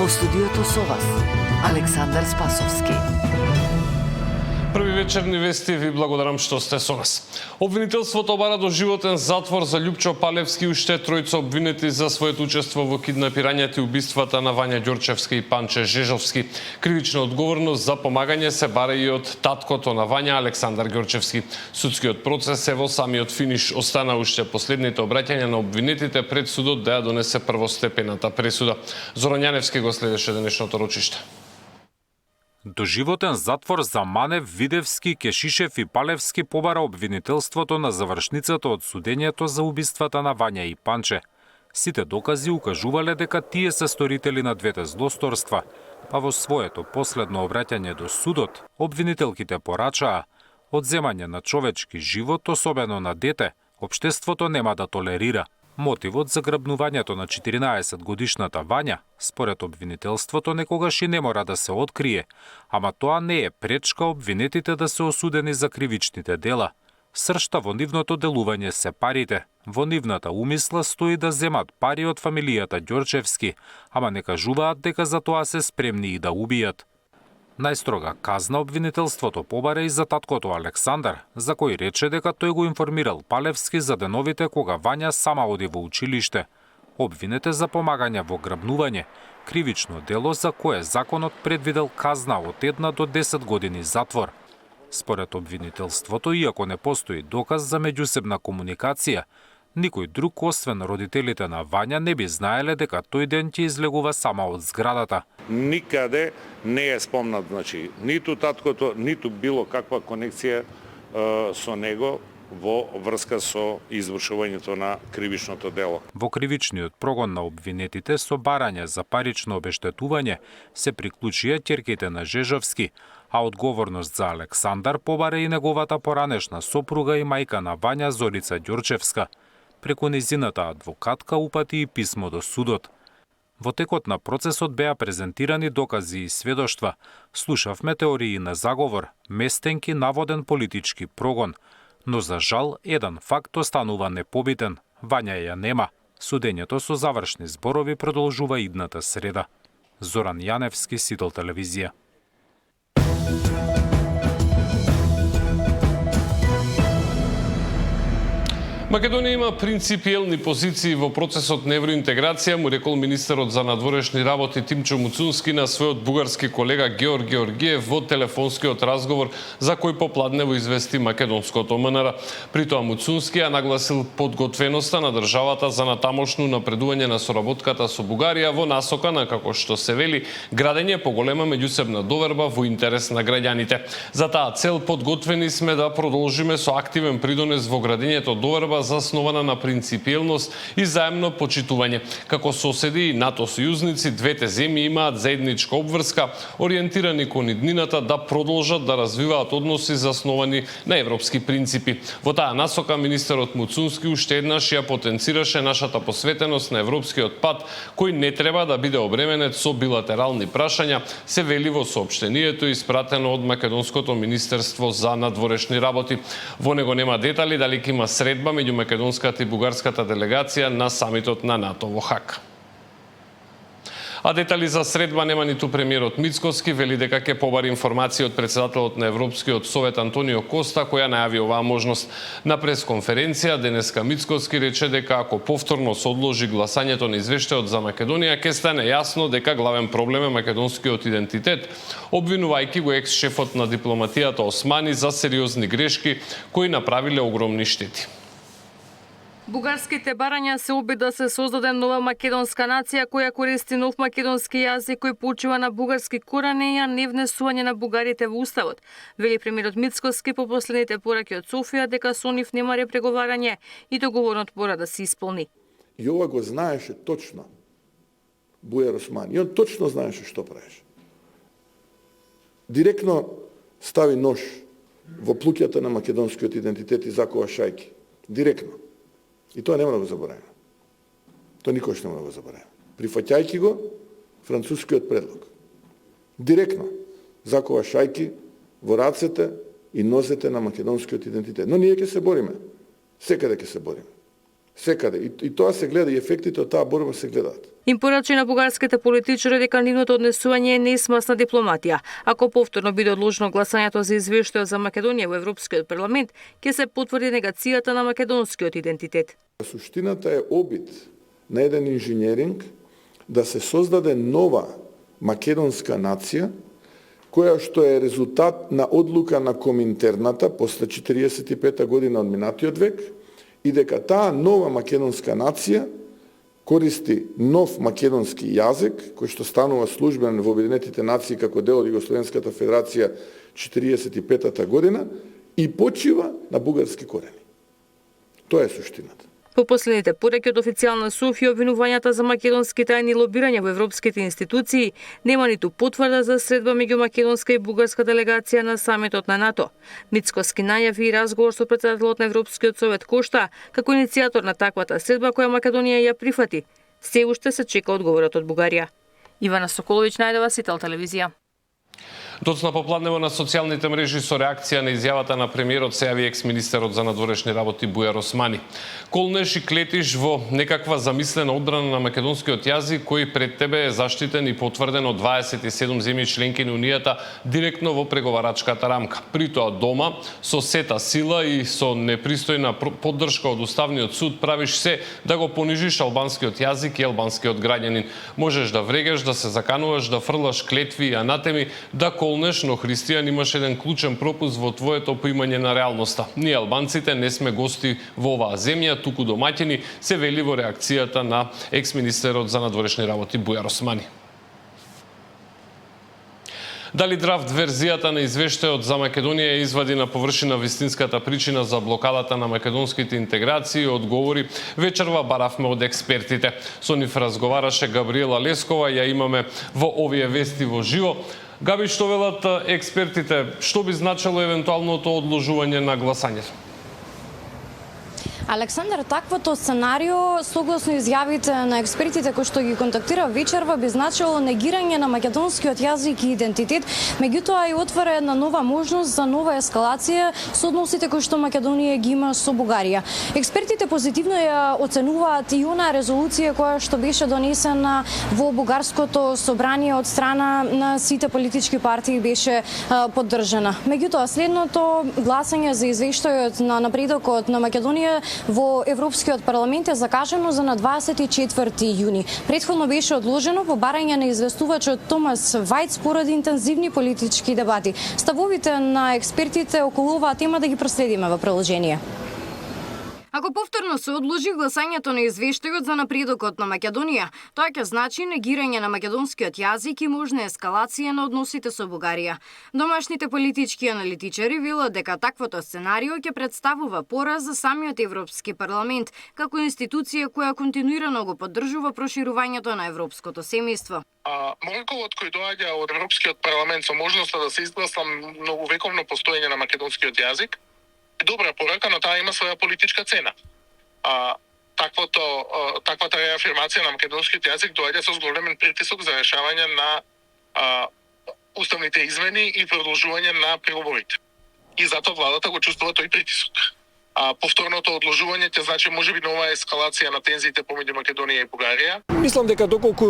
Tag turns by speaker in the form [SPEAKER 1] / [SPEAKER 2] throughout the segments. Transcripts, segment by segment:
[SPEAKER 1] Во студиото со вас, Александар Спасовски.
[SPEAKER 2] Први вечерни вести, ви благодарам што сте со нас. Обвинителството бара доживотен затвор за Љупчо Палевски, уште тројца обвинети за своето учество во киднапирањето и убиствата на Вања Ѓорчевски и Панче Жежовски. Кривична одговорност за помагање се бара и од таткото на Вања, Александар Ѓорчевски. Судскиот процес е во самиот финиш. Остана уште последните обраќања на обвинетите пред судот да ја донесе првостепената пресуда. Зоран Јаневски го следеше денешното рочиште.
[SPEAKER 3] Доживотен затвор за Манев, Видевски, Кешишев и Палевски побара обвинителството на завршницата од судењето за убиствата на Вања и Панче. Сите докази укажувале дека тие се сторители на двете злосторства, па во своето последно обраќање до судот, обвинителките порачаа одземање на човечки живот, особено на дете, општеството нема да толерира. Мотивот за грабнувањето на 14-годишната Вања, според обвинителството, некогаш и не мора да се открие, ама тоа не е пречка обвинетите да се осудени за кривичните дела. Сршта во нивното делување се парите. Во нивната умисла стои да земат пари од фамилијата Ѓорчевски, ама не кажуваат дека за тоа се спремни и да убијат. Најстрога казна обвинителството побара и за таткото Александар, за кој рече дека тој го информирал Палевски за деновите кога Вања сама оди во училиште. Обвинете за помагање во грабнување, кривично дело за кое законот предвидел казна од 1 до 10 години затвор. Според обвинителството, иако не постои доказ за меѓусебна комуникација, никој друг освен родителите на Вања не би знаеле дека тој ден ќе излегува сама од зградата.
[SPEAKER 4] Никаде не е спомнат, ниту таткото, ниту било каква конекција со него во врска со извршувањето на кривичното дело.
[SPEAKER 3] Во кривичниот прогон на обвинетите со барање за парично обештетување се приклучија ќерките на Жежовски, а одговорност за Александар побара и неговата поранешна сопруга и мајка на Вања Зорица Ѓорчевска. Преку незината адвокатка упати и писмо до судот. Во текот на процесот беа презентирани докази и сведоштва. Слушавме теории на заговор, местенки наводен политички прогон. Но за жал, еден факт останува непобитен. Вања ја нема. Судењето со завршни зборови продолжува идната среда. Зоран Јаневски, Сител телевизија.
[SPEAKER 2] Македонија има принципиелни позиции во процесот на евроинтеграција, му рекол министерот за надворешни работи Тимчо Муцунски на својот бугарски колега Георг Георгиев во телефонскиот разговор за кој попладнево извести македонското МНР. При тоа Муцунски ја нагласил подготвеноста на државата за натамошно напредување на соработката со Бугарија во насока на, како што се вели, градење поголема меѓусебна доверба во интерес на граѓаните. За таа цел подготвени сме да продолжиме со активен придонес во градењето доверба заснована на принципиелност и заемно почитување. Како соседи и НАТО сојузници, двете земји имаат заедничка обврска, ориентирани кон иднината да продолжат да развиваат односи засновани на европски принципи. Во таа насока министерот Муцунски уште еднаш ја потенцираше нашата посветеност на европскиот пат, кој не треба да биде обременет со билатерални прашања, се вели во соопштението испратено од Македонското министерство за надворешни работи. Во него нема детали дали ќе има средба меѓу македонската и бугарската делегација на самитот на НАТО во Хаг. А детали за средба нема ниту премиерот Мицкоски, вели дека ќе побари информација од председателот на Европскиот совет Антонио Коста, која најави оваа можност. На пресконференција денеска Мицкоски рече дека ако повторно се одложи гласањето на извештајот за Македонија, ќе стане јасно дека главен проблем е македонскиот идентитет, обвинувајќи го екс-шефот на дипломатијата Османи за сериозни грешки кои направиле огромни штети.
[SPEAKER 5] Бугарските барања се обид да се создаде нова македонска нација која користи нов македонски јазик кој почива на бугарски корени, а не внесување на бугарите во уставот. Вели премиерот Мицкоски по последните пораки од Софија дека со нив нема репреговарање и договорот мора да се исполни.
[SPEAKER 6] И ова го знаеше точно Бујар Османи. И он точно знаеше што правеше. Директно стави нож во плуќата на македонскиот идентитет и закова шајки. Директно. И тоа нема да го забораваме. Тоа никош нема да го забораваме. Прифаќајќи го францускиот предлог. Директно закова шајки во рацете и нозете на македонскиот идентитет. Но ние ќе се бориме. Секаде ќе се бориме. Секаде. И тоа се гледа, и ефектите од таа борба се гледаат.
[SPEAKER 5] Им порача на бугарските политичари дека нивното однесување е несмасна дипломатија. Ако повторно биде одложено гласањето за извештајот за Македонија во Европскиот парламент, ќе се потврди негацијата на македонскиот идентитет.
[SPEAKER 6] Суштината е обид на еден инженеринг да се создаде нова македонска нација, која што е резултат на одлука на Коминтерната после 45 година од минатиот век, и дека таа нова македонска нација користи нов македонски јазик, кој што станува службен во Обединетите нации како дел од Југословенската федерација 45 година и почива на бугарски корени. Тоа е суштината.
[SPEAKER 5] По последните пораки од официјална Софија, обвинувањата за македонски тајни лобирања во европските институции нема ниту потврда за средба меѓу македонска и бугарска делегација на самитот на НАТО. Мицкоски најави и разговор со претседателот на Европскиот совет Кошта како иницијатор на таквата средба која Македонија ја прифати. Се уште се чека одговорот од Бугарија. Ивана Соколовиќ, Најдова, Сител телевизија.
[SPEAKER 2] Доцна попладнево на социјалните мрежи со реакција на изјавата на премиерот се јави екс-министерот за надворешни работи Бујар Османи. Колнеш и клетиш во некаква замислена одбрана на македонскиот јазик кој пред тебе е заштитен и потврден од 27 земји членки на Унијата директно во преговарачката рамка. При тоа дома, со сета сила и со непристојна поддршка од Уставниот суд правиш се да го понижиш албанскиот јазик и албанскиот граѓанин. Можеш да врегаш, да се закануваш, да фрлаш клетви и анатеми, да колнеш, но христијан имаш еден клучен пропуск во твоето поимање на реалноста. Ние албанците не сме гости во оваа земја, туку домаќини, се вели во реакцијата на екс-министерот за надворешни работи Бујар Османи. Дали драфт верзијата на извештајот за Македонија извади на површина вистинската причина за блокадата на македонските интеграции, одговори вечерва баравме од експертите. Со нив разговараше Габриела Лескова, ја имаме во овие вести во живо. Габи, што велат експертите? Што би значило евентуалното одложување на гласањето?
[SPEAKER 7] Александар, таквото сценарио, согласно изјавите на експертите кои што ги контактира вечерва, би значило негирање на македонскиот јазик и идентитет, меѓутоа и отвора една нова можност за нова ескалација со односите кои што Македонија ги има со Бугарија. Експертите позитивно ја оценуваат и она резолуција која што беше донесена во бугарското собрание од страна на сите политички партии беше поддржана. Меѓутоа, следното гласање за извештајот на напредокот на Македонија во Европскиот парламент е закажано за на 24 јуни. Претходно беше одложено по барање на известувачот Томас Вајц поради интензивни политички дебати. Ставовите на експертите околу оваа тема да ги проследиме во приложение. Ако повторно се одложи гласањето на извештајот за напредокот на Македонија, тоа ќе значи негирање на македонскиот јазик и можна ескалација на односите со Бугарија. Домашните политички аналитичари велат дека таквото сценарио ќе представува пораз за самиот Европски парламент, како институција која континуирано го поддржува проширувањето на европското семејство.
[SPEAKER 8] Молколот кој доаѓа од Европскиот парламент со можноста да се изгласа многовековно постоење на македонскиот јазик, добра порака, но таа има своја политичка цена. Таквата реафирмација на македонскиот јазик доаѓа со зголемен притисок за решавање на уставните измени и продолжување на преговорите. И затоа владата го чувствува тој притисок. Повторното одложување ќе значи можеби нова ескалација на тензиите помеѓу Македонија и Бугарија.
[SPEAKER 9] Мислам дека доколку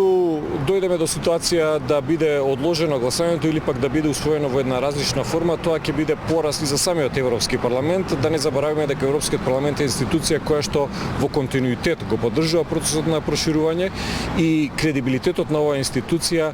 [SPEAKER 9] дојдеме до ситуација да биде одложено гласањето или пак да биде усвоено во една различна форма, тоа ќе биде пораз и за самиот Европски парламент. Да не забораваме дека Европскиот парламент е институција која што во континуитет го поддржува процесот на проширување и кредибилитетот на оваа институција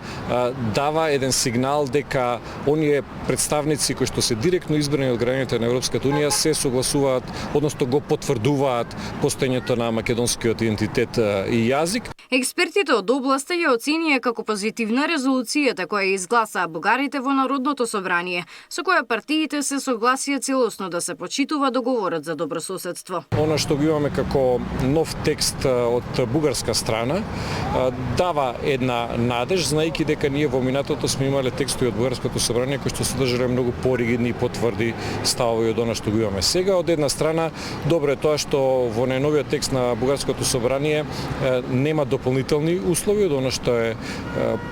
[SPEAKER 9] дава еден сигнал дека оние представници кои што се директно избрани од граѓаните на Европската унија се согласуваат, односно го потврдуваат постоењето на македонскиот идентитет и јазик.
[SPEAKER 7] Експертите од областа ја оценија како позитивна резолуцијата која изгласаа бугарите во Народното собрание, со која партиите се согласија целосно да се почитува договорот за добрососедство.
[SPEAKER 9] Она што го имаме како нов текст од бугарска страна дава една надеж, знаејќи дека ние во минатото сме имале текстови од бугарското собрание кои што содржале многу поригидни и потврди ставови од она што го имаме сега. Од една страна, добро е тоа што во најновиот текст на бугарското собрание нема дополнителни услови од она што е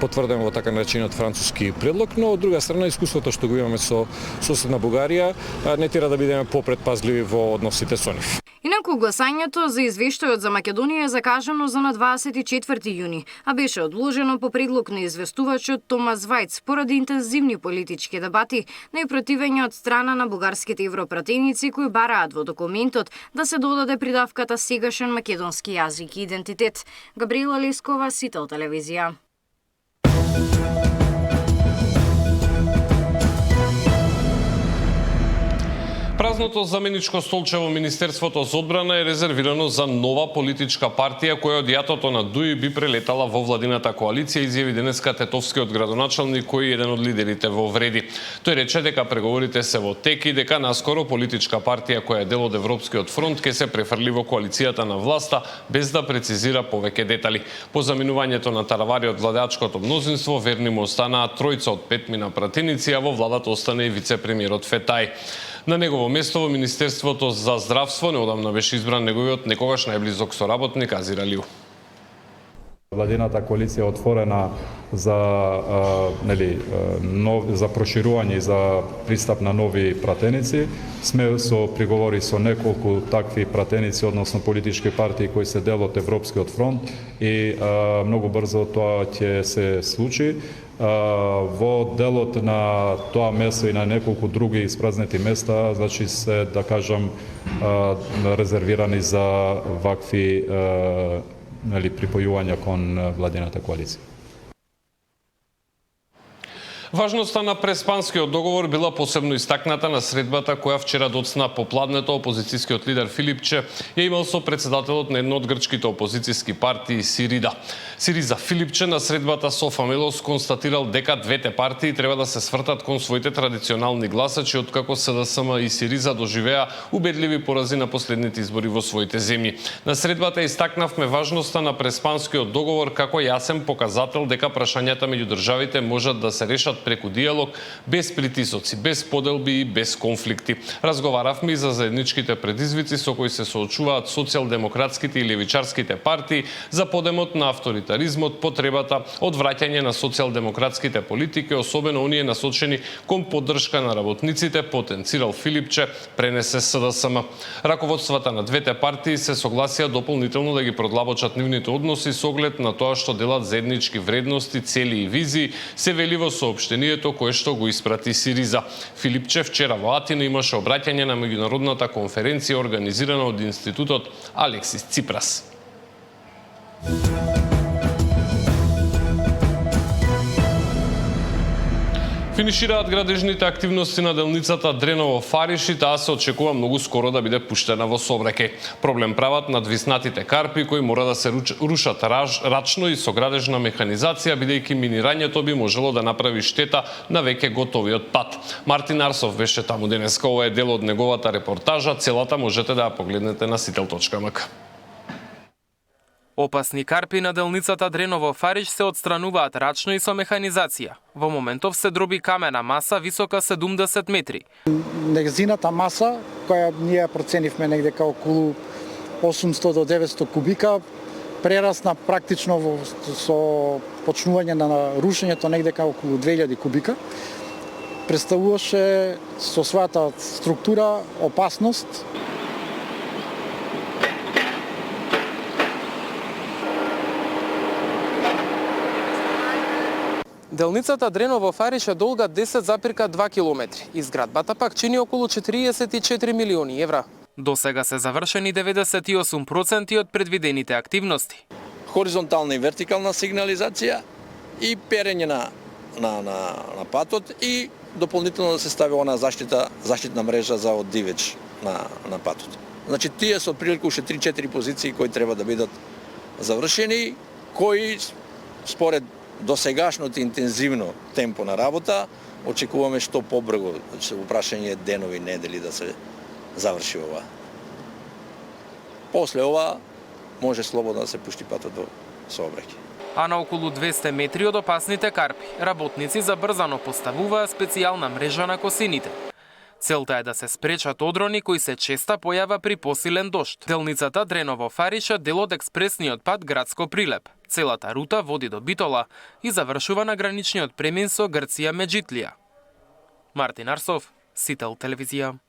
[SPEAKER 9] потврдено во така наречениот француски предлог, но од друга страна искуството што го имаме со соседна Бугарија не тера да бидеме попретпазливи во односите со нив.
[SPEAKER 7] Инаку Инаку гласањето за извештајот за Македонија е закажано за на 24 јуни, а беше одложено по предлог на известувачот Томас Вајц поради интензивни политички дебати, но и противење од страна на бугарските европратеници кои бараат во документот да се додаде придавката сегашен македонски јазик и идентитет. Габриела Лескова, Сител телевизија.
[SPEAKER 2] Празното заменичко столче во Министерството за одбрана е резервирано за нова политичка партија која од јатото на ДУИ би прелетала во владината коалиција, изјави денеска тетовскиот градоначалник кој е еден од лидерите во вреди. Тој рече дека преговорите се во тек и дека наскоро политичка партија која е дел од Европскиот фронт ќе се префрли во коалицијата на власта без да прецизира повеќе детали. По заминувањето на Таравари од владеачкото мнозинство, верни му останаа тројца од 5 мина пратеници, а во владата остане и вице-премиерот Фетај. На негово место во Министерството за здравство неодамна беше избран неговиот некогаш најблизок соработник Азир Алиу.
[SPEAKER 10] Владината коалиција е отворена за за проширување и за пристап на нови пратеници. Сме со приговори со неколку такви пратеници, односно политички партии кои се дел од Европскиот фронт и многу брзо тоа ќе се случи. Во делот на тоа место и на неколку други испразнети места, значи се, да кажам, резервирани за вакви припојувања кон владината коалиција.
[SPEAKER 2] Важноста на Преспанскиот договор била посебно истакната на средбата која вчера доцна попладнето опозицијскиот лидер Филипче ја имал со председателот на една од грчките опозицијски партии Сириза. Филипче на средбата со Фамелос констатирал дека двете партии треба да се свртат кон своите традиционални гласачи откако СДСМ и Сириза доживеа убедливи порази на последните избори во своите земји. На средбата истакнавме важноста на Преспанскиот договор како јасен показател дека прашањата меѓу државите можат да се решат преку диалог, без притисоци, без поделби и без конфликти. Разговаравме и за заедничките предизвици со кои се соочуваат социјалдемократските и левичарските партии, за подемот на авторитаризмот, потребата од враќање на социјалдемократските политики, особено оние насочени кон поддршка на работниците, потенцирал Филипче, пренесе СДСМ. Раководствата на двете партии се согласија дополнително да ги продлабочат нивните односи со оглед на тоа што делат заеднички вредности, цели и визии, се вели во соопштението кое што го испрати Сириза. Филипче вчера во Атина имаше обраќање на меѓународната конференција организирана од институтот Алексис Ципрас. Финишираат градежните активности на делницата Дреново-Фариш и таа се очекува многу скоро да биде пуштена во сообраќај. Проблем прават надвиснатите карпи кои мора да се рушат рачно и со градежна механизација, бидејќи минирањето би можело да направи штета на веќе готовиот пат. Мартин Арсов беше таму денеска, ова е дел од неговата репортажа, целата можете да ја погледнете на sitel.mk.
[SPEAKER 11] Опасни карпи на делницата Дреново-Фариш се отстрануваат рачно и со механизација. Во моментов се дроби камена маса висока 70 метри.
[SPEAKER 12] Незината маса, која ние проценивме негде као околу 800 до 900 кубика, прерасна практично со почнување на рушењето негде као околу 2000 кубика. Представуваше со својата структура опасност.
[SPEAKER 11] Делницата Дреново-Фариш е долга 10,2 километри. Изградбата пак чини околу 44 милиони евра. До сега се завршени 98% од предвидените активности.
[SPEAKER 13] Хоризонтална и вертикална сигнализација и перење на патот и дополнително да се стави она заштитна мрежа за од дивеч на патот. Значи тие се отприлика уште 3-4 позиции кои треба да бидат завршени, кои според досегашното интензивно темпо на работа, очекуваме што побрзо, значи во прашање денови, недели да се заврши ова. После ова може слободно да се пушти патот до сообраќај.
[SPEAKER 11] А на околу 200 метри од опасните карпи, работници забрзано поставуваа специјална мрежа на косините. Целта е да се спречат одрони кои се честа појава при посилен дожд. Делницата Дреново-Фариш е дел од експресниот пат Градско Прилеп. Целата рута води до Битола и завршува на граничниот премин со Грција Меджитлија. Мартин Арсов, Сител телевизија.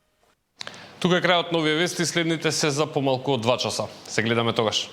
[SPEAKER 2] Тука е крајот на овие вести, следните се за помалку од 2 часа. Се гледаме тогаш.